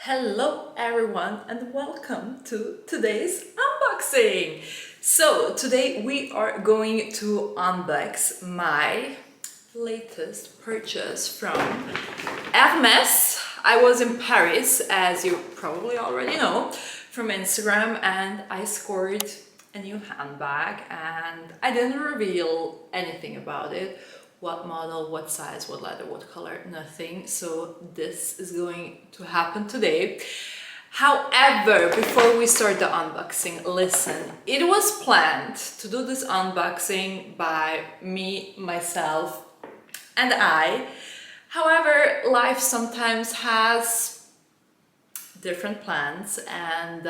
Hello everyone and welcome to today's unboxing. So today we are going to unbox my latest purchase from Hermès. I was in Paris, as you probably already know from Instagram, and I scored a new handbag and I didn't reveal anything about it. What model, what size, what leather, what color, nothing. So this is going to happen today. However, before we start the unboxing, listen, it was planned to do this unboxing by me, myself, and I. However, life sometimes has different plans, and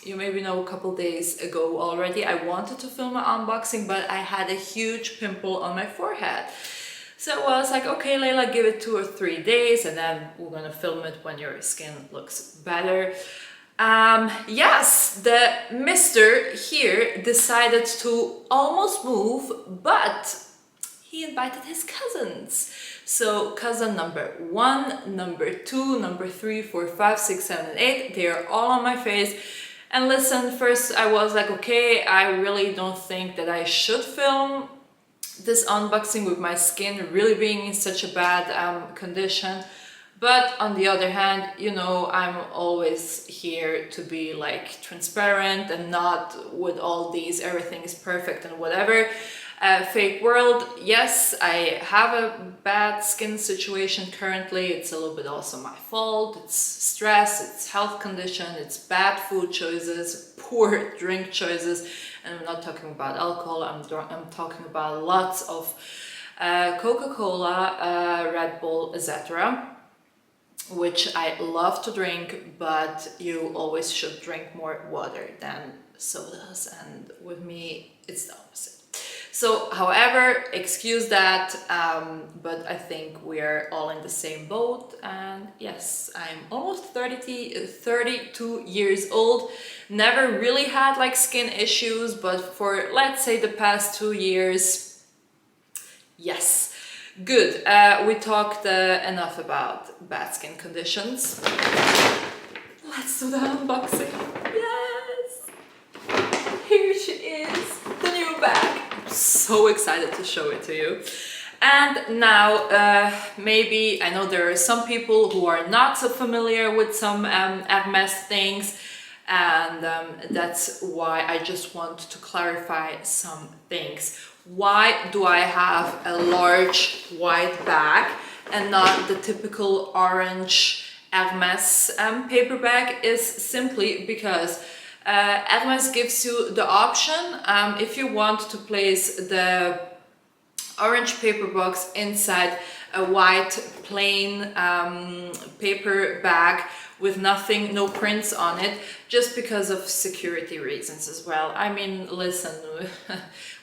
you maybe know a couple days ago already I wanted to film an unboxing, but I had a huge pimple on my forehead. So I was like, okay Leyla, give it 2 or 3 days and then we're gonna film it when your skin looks better. Yes, the mister here decided to almost move, but he invited his cousins. So cousin number 1, number 2, number 3, 4, 5, 6, 7, and 8, they are all on my face. And listen, first I was like, okay, I really don't think that I should film this unboxing with my skin really being in such a bad condition. But on the other hand, you know, I'm always here to be like transparent and not with all these everything is perfect and whatever. Fake world. Yes, I have a bad skin situation currently. It's a little bit also my fault. It's stress, it's health condition, it's bad food choices, poor drink choices. And I'm not talking about alcohol, I'm talking about lots of Coca-Cola, Red Bull, etc., which I love to drink, but you always should drink more water than sodas, and with me it's the opposite. So, however, excuse that, but I think we're all in the same boat. And yes, I'm almost 32 years old. Never really had like skin issues, but for let's say the past 2 years, yes. Good. We talked enough about bad skin conditions. Let's do the unboxing. Yes! Here she is, the new bag. So excited to show it to you. And now maybe I know there are some people who are not so familiar with some Hermès things, and that's why I just want to clarify some things. Why do I have a large white bag and not the typical orange Hermès paper bag? Is simply because Hermès gives you the option, if you want to place the orange paper box inside a white plain paper bag with nothing, no prints on it, just because of security reasons as well. I mean, listen,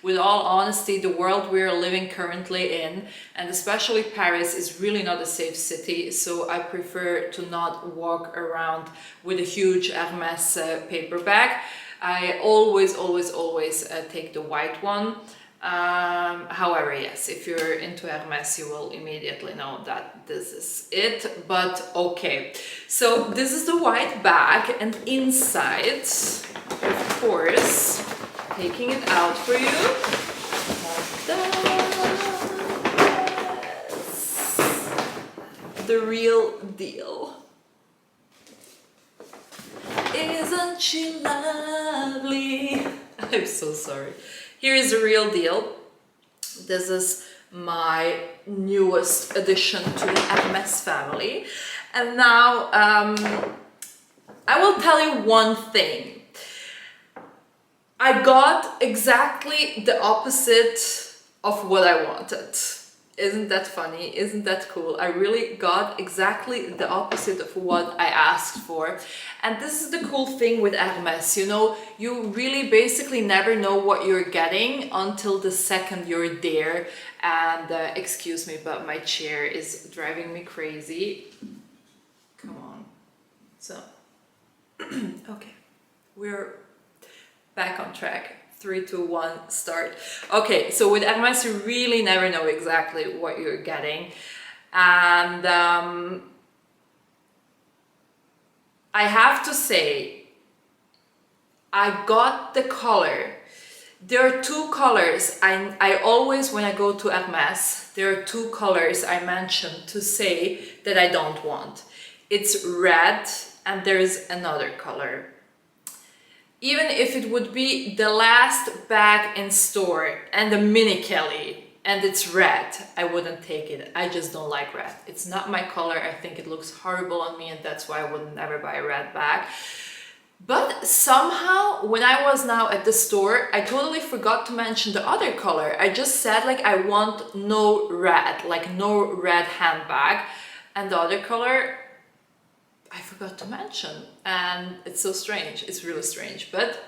with all honesty, the world we're living currently in, and especially Paris, is really not a safe city, so I prefer to not walk around with a huge Hermès paper bag. I always take the white one. However, yes, if you're into Hermès, you will immediately know that this is it, but okay. So this is the white bag, and inside, of course, taking it out for you, the real deal. Isn't she lovely? I'm so sorry. Here is the real deal. This is my newest addition to the Hermès family. And now I will tell you one thing. I got exactly the opposite of what I wanted. Isn't that funny? Isn't that cool? I really got exactly the opposite of what I asked for. And this is the cool thing with Hermès, you know, you really basically never know what you're getting until the second you're there. And excuse me, but my chair is driving me crazy. Come on. So, okay, we're back on track. 3, 2, 1, start. Okay, so with Hermès, you really never know exactly what you're getting. And I have to say, I got the color. There are two colors. I always, when I go to Hermès, there are two colors I mention to say that I don't want. It's red and there is another color. Even if it would be the last bag in store and the mini Kelly and it's red, I wouldn't take it. I just don't like red. It's not my color. I think it looks horrible on me, and that's why I would never buy a red bag. But somehow, when I was now at the store, I totally forgot to mention the other color. I just said like I want no red, like no red handbag. And the other color, I forgot to mention. And it's so strange. It's really strange. But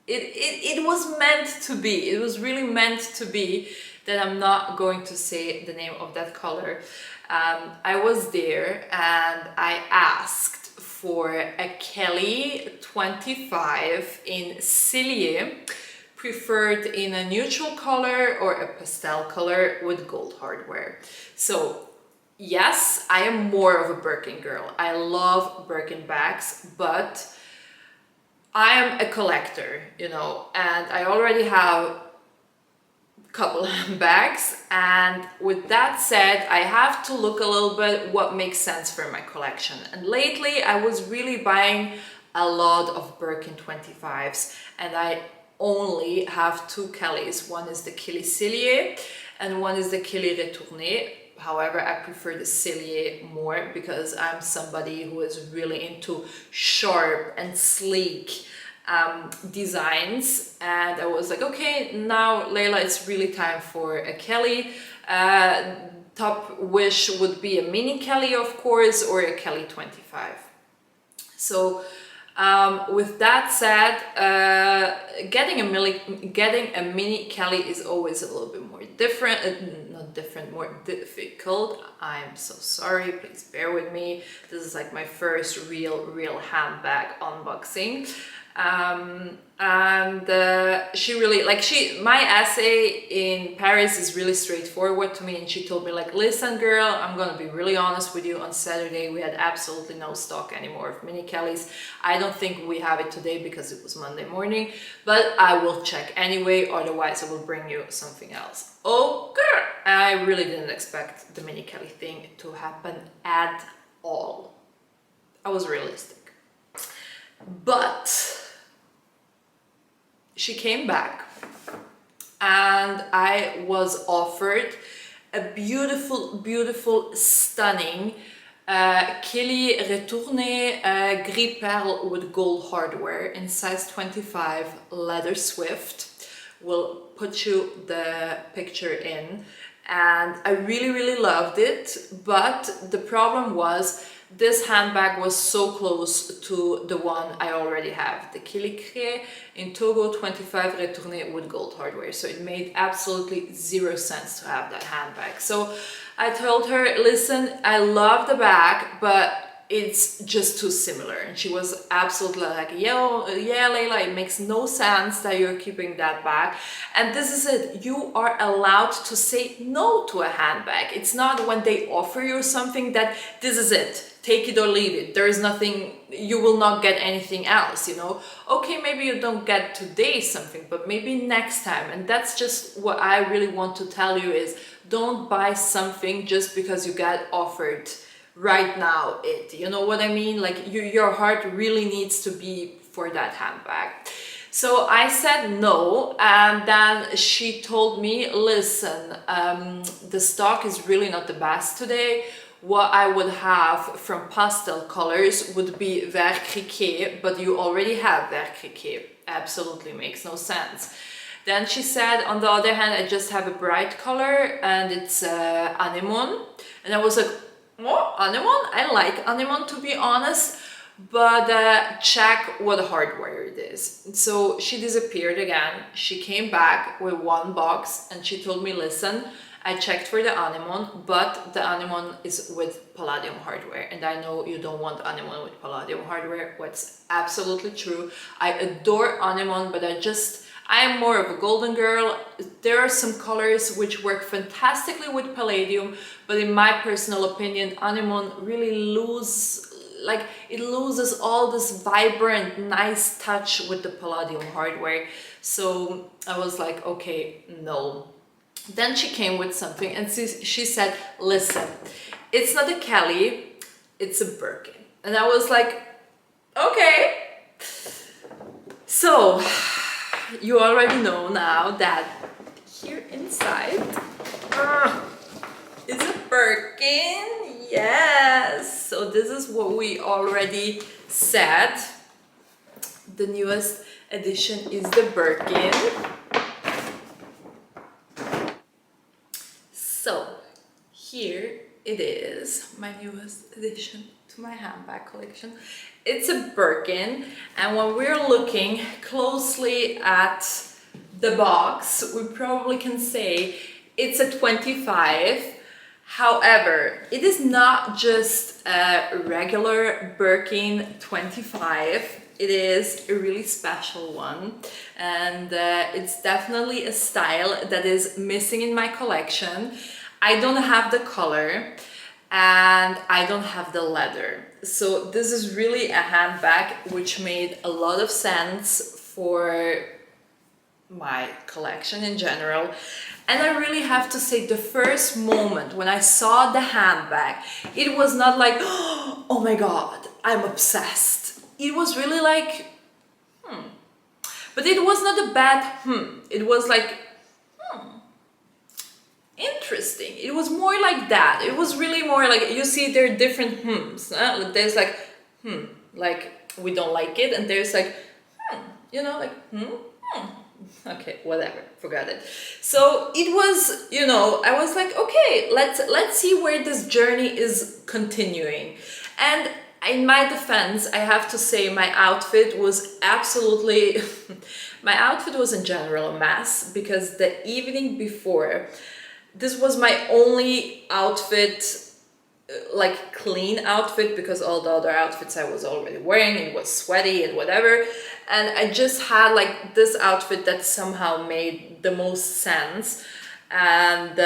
it was meant to be. It was really meant to be that I'm not going to say the name of that color. I was there and I asked for a Kelly 25 in Cellier, preferred in a neutral color or a pastel color with gold hardware. So yes, I am more of a Birkin girl. I love Birkin bags, but I am a collector, you know, and I already have couple handbags, and with that said, I have to look a little bit what makes sense for my collection. And lately I was really buying a lot of Birkin 25s, and I only have two Kellys. One is the Kelly Cellier and one is the Kelly Retourné. However, I prefer the Cellier more because I'm somebody who is really into sharp and sleek designs, and I was like, okay, now Leyla, it's really time for a Kelly. Top wish would be a mini Kelly, of course, or a Kelly 25. So with that said, getting a mini Kelly is always a little bit more different, not different, more difficult. I'm so sorry, please bear with me. This is like my first real handbag unboxing. She really, like, my essay in Paris is really straightforward to me, and she told me like, listen girl, I'm gonna be really honest with you, on Saturday we had absolutely no stock anymore of mini Kellys. I don't think we have it today because it was Monday morning, but I will check anyway, otherwise I will bring you something else. Oh girl, I really didn't expect the mini Kelly thing to happen at all. I was realistic, but she came back and I was offered a beautiful, stunning Kelly Retourné gris perle with gold hardware in size 25, leather swift. We'll put you the picture in, and I really loved it, but the problem was this handbag was so close to the one I already have, the Kelly Cré in Togo 25 Retourné with gold hardware. So it made absolutely zero sense to have that handbag. So I told her, listen, I love the bag, but it's just too similar. And she was absolutely like, yeah Leyla, it makes no sense that you're keeping that bag. And this is it, you are allowed to say no to a handbag. It's not when they offer you something that this is it, take it or leave it. There is nothing, you will not get anything else, you know. Okay, maybe you don't get today something, but maybe next time. And that's just what I really want to tell you is, don't buy something just because you got offered right now it, you know what I mean? Like your heart really needs to be for that handbag. So I said no, and then she told me, listen, the stock is really not the best today. What I would have from pastel colors would be vert criquet, but you already have vert criquet. Absolutely makes no sense. Then she said, on the other hand, I just have a bright color and it's anemone. And I was like, oh, anemone? I like anemone, to be honest, but check what hardware it is. So she disappeared again. She came back with one box and she told me, listen, I checked for the anemone, but the anemone is with palladium hardware, and I know you don't want anemone with palladium hardware. What's absolutely true. I adore anemone, but I am more of a golden girl. There are some colors which work fantastically with palladium, but in my personal opinion, anemone really like it loses all this vibrant, nice touch with the palladium hardware. So I was like, okay, no. Then she came with something and she said, listen, it's not a Kelly, it's a Birkin. And I was like, okay. So you already know now that here inside is a Birkin. Yes. So this is what we already said. The newest edition is the Birkin. So here it is, my newest addition to my handbag collection. It's a Birkin, and when we're looking closely at the box, we probably can say it's a 25. However, it is not just a regular Birkin 25. It is a really special one, and it's definitely a style that is missing in my collection. I don't have the color and I don't have the leather. So this is really a handbag which made a lot of sense for my collection in general. And I really have to say, the first moment when I saw the handbag, it was not like, oh my god, I'm obsessed. It was really like, But it was not a bad It was like, interesting. It was more like that. It was really more like, you see, there are different There's like, like, we don't like it. And there's like, you know, like, okay, whatever, forgot it. So it was, you know, I was like, okay, let's see where this journey is continuing. And in my defense, I have to say my outfit was absolutely, my outfit was in general a mess, because the evening before, this was my only outfit, like clean outfit, because all the other outfits I was already wearing, it was sweaty and whatever. And I just had like this outfit that somehow made the most sense. And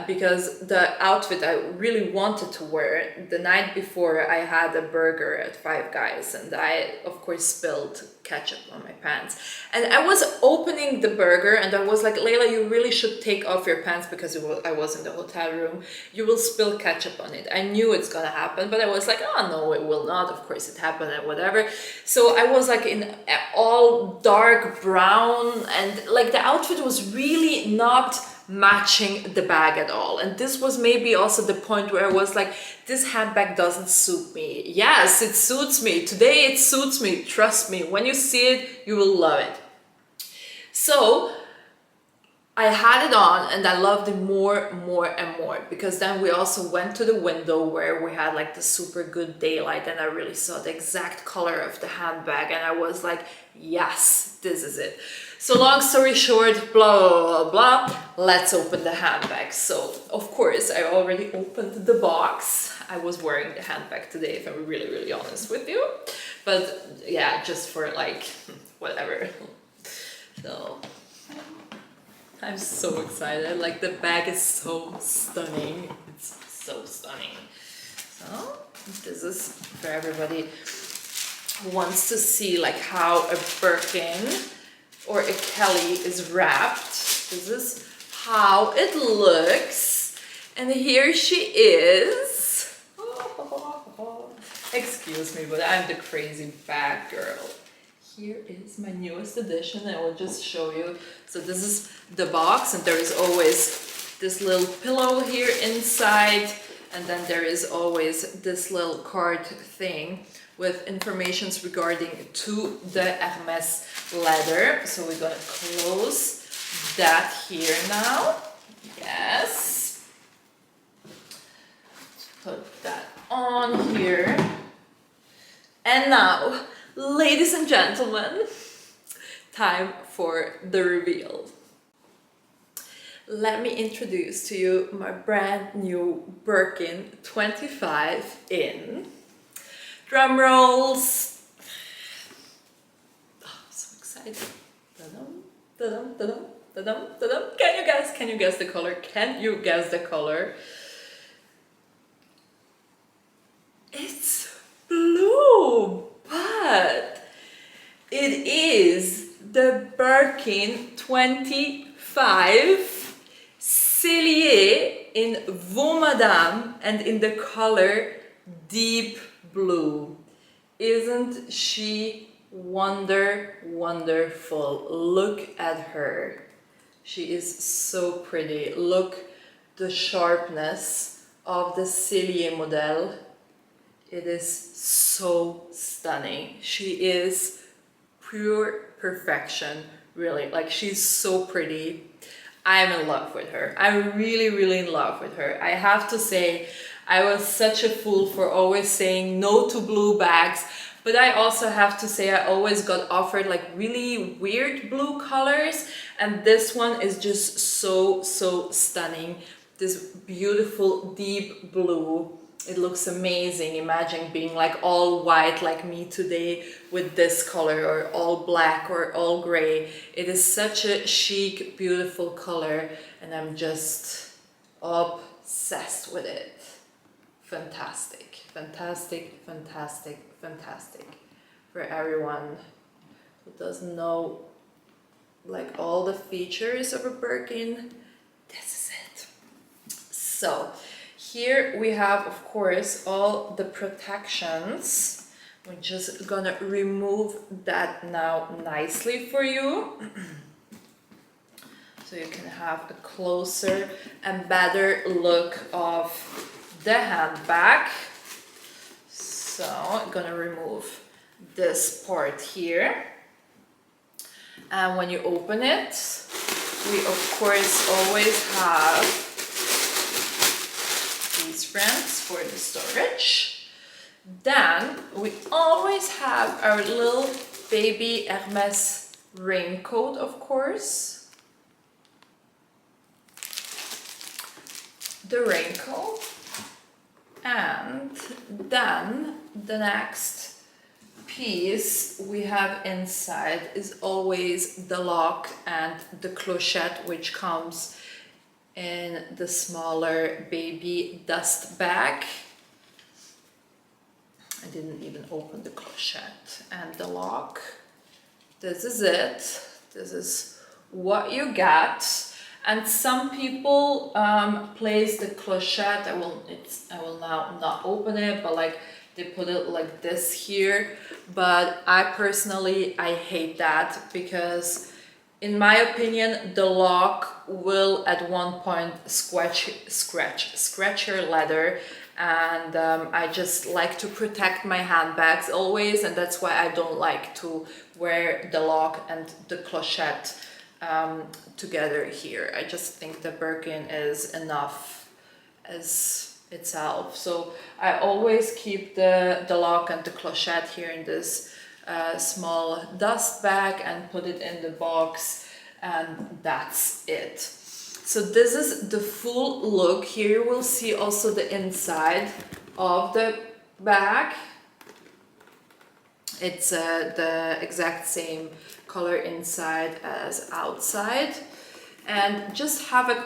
because the outfit I really wanted to wear, the night before I had a burger at Five Guys, and I of course spilled ketchup on my pants. And I was opening the burger and I was like, Leyla, you really should take off your pants, because I was in the hotel room. You will spill ketchup on it. I knew it's gonna happen, but I was like, oh no, it will not. Of course it happened and whatever. So I was like in all dark brown, and like the outfit was really not matching the bag at all. And this was maybe also the point where I was like, this handbag doesn't suit me. Yes, it suits me. Today it suits me. Trust me. When you see it, you will love it. So I had it on and I loved it more and more, because then we also went to the window where we had like the super good daylight, and I really saw the exact color of the handbag, and I was like, yes, this is it. So long story short, blah, blah, blah, let's open the handbag. So of course I already opened the box. I was wearing the handbag today, if I'm really honest with you. But yeah, just for like, whatever. So I'm so excited. Like the bag is so stunning. It's so stunning. So this is for everybody who wants to see like how a Birkin or a Kelly is wrapped. This is how it looks. And here she is. Excuse me, but I'm the crazy bag girl. Here is my newest edition. I will just show you. So this is the box, and there is always this little pillow here inside, and then there is always this little card thing with informations regarding to the Hermès leather. So we're gonna close that here now. Yes. Put that on here. And now, ladies and gentlemen, time for the reveal. Let me introduce to you my brand new Birkin 25 in, drum rolls. Oh, I'm so excited. Da-dum, da-dum, da-dum, da-dum, da-dum. Can you guess? Can you guess the color? Can you guess the color? It's blue. Birkin 25 Cellier in Vaux Madame and in the color deep blue. Isn't she wonderful? Look at her. She is so pretty. Look the sharpness of the Cellier model. It is so stunning. She is pure perfection, really. Like, she's so pretty. I'm in love with her. I'm really in love with her. I have to say, I was such a fool for always saying no to blue bags, but I also have to say I always got offered like really weird blue colors, and this one is just so stunning. This beautiful deep blue. It looks amazing. Imagine being like all white like me today with this color, or all black or all gray. It is such a chic, beautiful color, and I'm just obsessed with it. Fantastic. For everyone who doesn't know like all the features of a Birkin, this is it. So here we have, of course, all the protections. We're just gonna remove that now nicely for you. So you can have a closer and better look of the handbag. So I'm gonna remove this part here. And when you open it, we of course always have these frames for the storage. Then we always have our little baby Hermès raincoat, of course. The raincoat. And then the next piece we have inside is always the lock and the clochette, which comes in the smaller baby dust bag. I didn't even open the clochette and the lock. This is it. This is what you get. And some people place the clochette. I will now not open it, but like they put it like this here. But I personally, I hate that, because in my opinion, the lock will at one point scratch your leather. And I just like to protect my handbags always, and that's why I don't like to wear the lock and the clochette together here. I just think the Birkin is enough as itself. So I always keep the lock and the clochette here in this small dust bag and put it in the box, and that's it. So this is the full look. Here you will see also the inside of the bag. It's the exact same color inside as outside. And just have a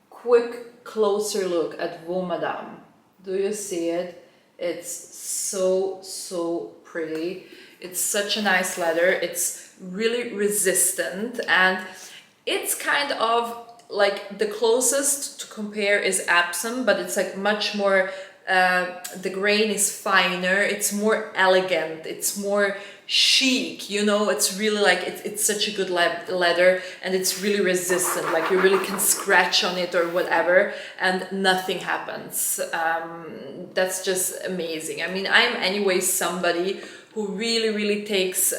quick closer look at Vaux Madame. Do you see it? It's so pretty. It's such a nice leather. It's really resistant, and it's kind of like the closest to compare is Epsom, but it's like much more, the grain is finer, it's more elegant, it's more chic, you know. It's really like, it's such a good leather, and it's really resistant. Like, you really can scratch on it or whatever and nothing happens. That's just amazing. I mean, I'm anyway somebody who really takes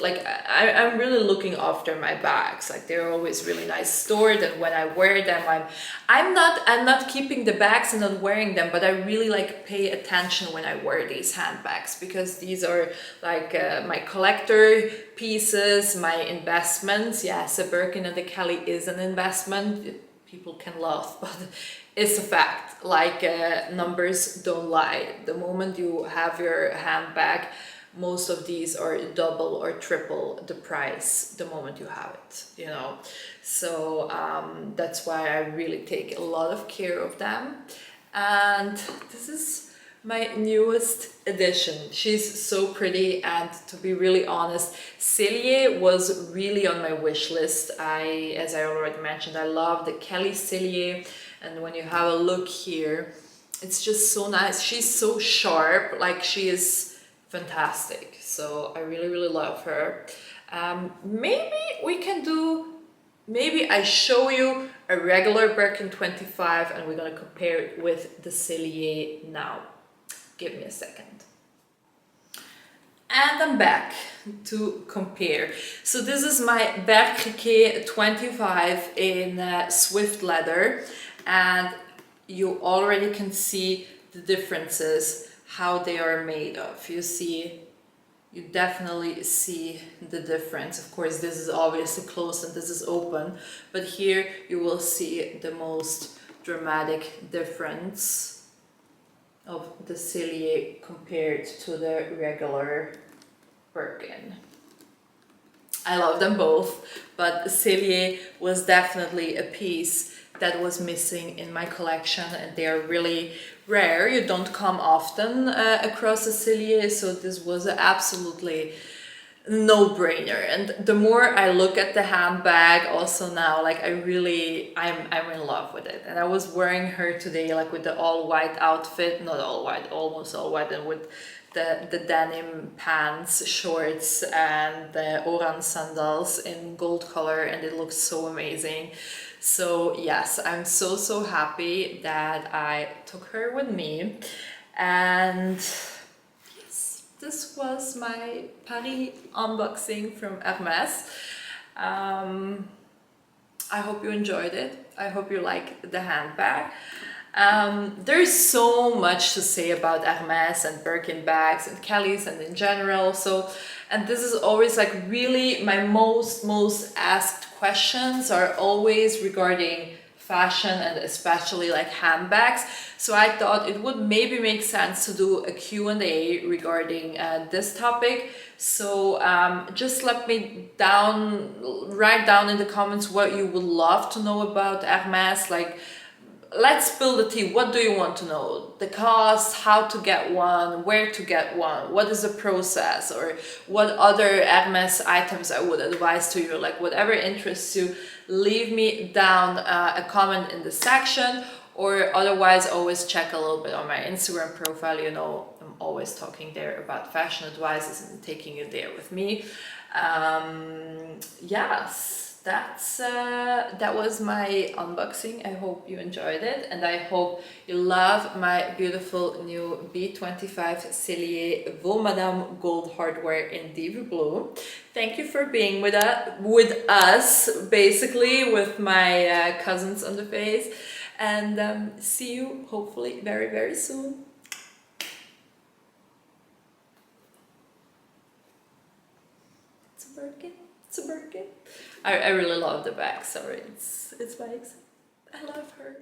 like I'm really looking after my bags. Like, they're always really nice stored, and when I wear them, I'm not keeping the bags and not wearing them, but I really like pay attention when I wear these handbags, because these are like my collector pieces, my investments. Yes, a Birkin and a Kelly is an investment. People can laugh, but it's a fact. Like, numbers don't lie. The moment you have your handbag, most of these are double or triple the price the moment you have it, you know. So that's why I really take a lot of care of them. And this is My newest addition. She's so pretty, and to be really honest, Cellier was really on my wish list. As I already mentioned, I love the Kelly Cellier, and when you have a look here, it's just so nice. She's so sharp, like she is fantastic. So I really, really love her. Maybe we can do, maybe I show you a regular Birkin 25 and we're gonna compare it with the Cellier now. Give me a second. And I'm back to compare. So this is my Birkin 25 in Swift leather, and you already can see the differences, how they are made of. You definitely see the difference. Of course, this is obviously closed and this is open, but here you will see the most dramatic difference of the Cellier compared to the regular Birkin. I love them both, but the Cellier was definitely a piece that was missing in my collection, and they are really rare. You don't come often across a Cellier, so this was absolutely no-brainer. And the more I look at the handbag also now, like I'm in love with it. And I was wearing her today, like with the all-white outfit, not all white, almost all white, and with the denim pants, shorts, and the orange sandals in gold color, and it looks so amazing. So yes, I'm so happy that I took her with me. And yes, this was my Paris unboxing from Hermès. I hope you enjoyed it. I hope you like the handbag. There's so much to say about Hermès and Birkin bags and Kellys and in general. And this is always like really my most asked questions are always regarding fashion and especially like handbags. So I thought it would maybe make sense to do a Q&A regarding this topic. So just let me write down in the comments what you would love to know about Hermès. Like, let's spill the tea. What do you want to know? The cost, how to get one, where to get one, what is the process, or what other Hermès items I would advise to you, like whatever interests you, leave me down a comment in the section, or otherwise always check a little bit on my Instagram profile. You know, I'm always talking there about fashion advices and taking you there with me. Yes. That was my unboxing. I hope you enjoyed it, and I hope you love my beautiful new B25 Cellier Vaux Madame Gold hardware in Diva Blue. Thank you for being with us, basically with my cousins on the face, and see you hopefully very soon. It's a Birkin. It's a Birkin. I really love the bag. Sorry, it's my ex. I love her.